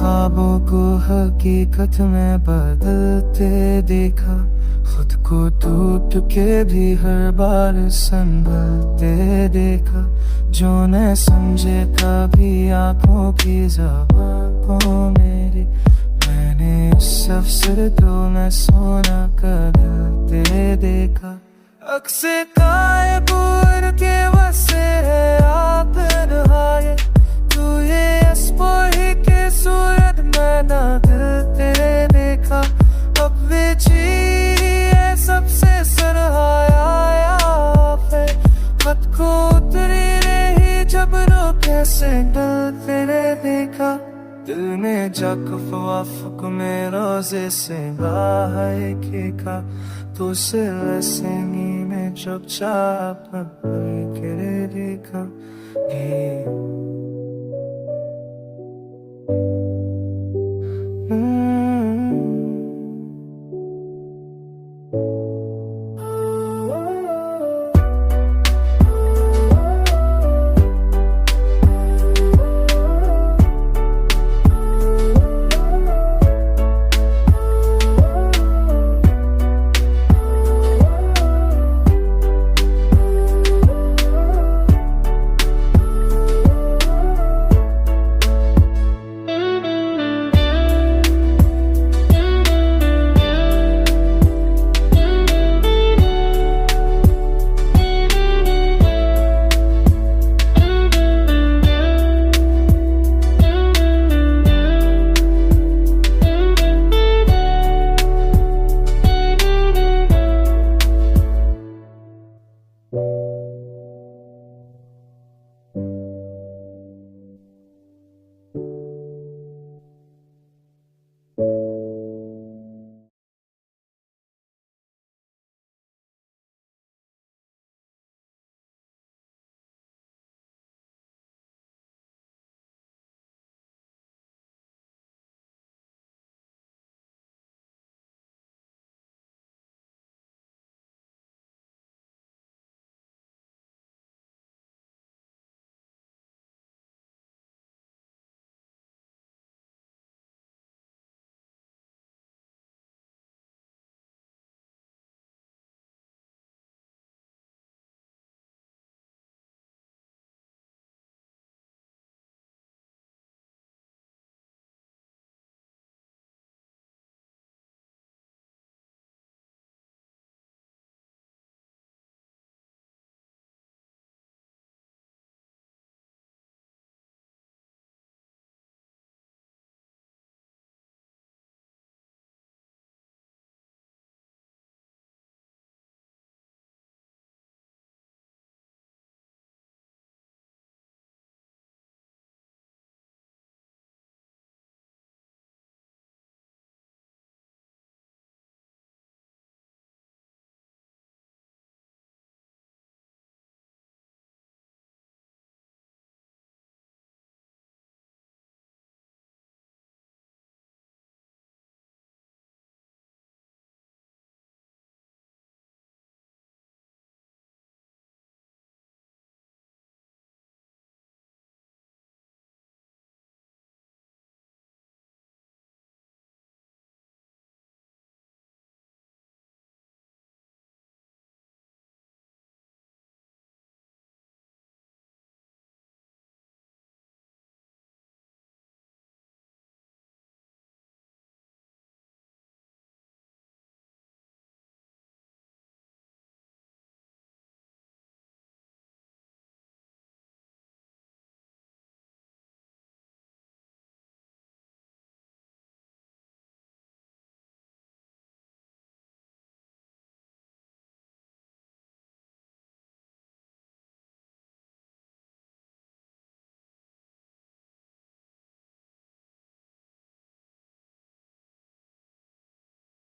ख्वाबों को हकीकत में बदलते देखा, खुद को टूट के भी हर बार संभलते देखा। जो न समझे कभी आंखों की ज़बान मेरी, मैंने उस अफसर को न सोना करते देखा। अक्से कायबूर के वसे है आप नहाए, तू ये अस्पोही के सूरत में ना दिल तेरे देखा। अब वे है सबसे सरहाया है, खत को उतरी रही जब रो कैसे डर तेरे देखा। दिल ने जख्फ वफ़्क़ में रोज़े से बाहर खेका, तो सिलसिनी में चुपचाप करे देखा।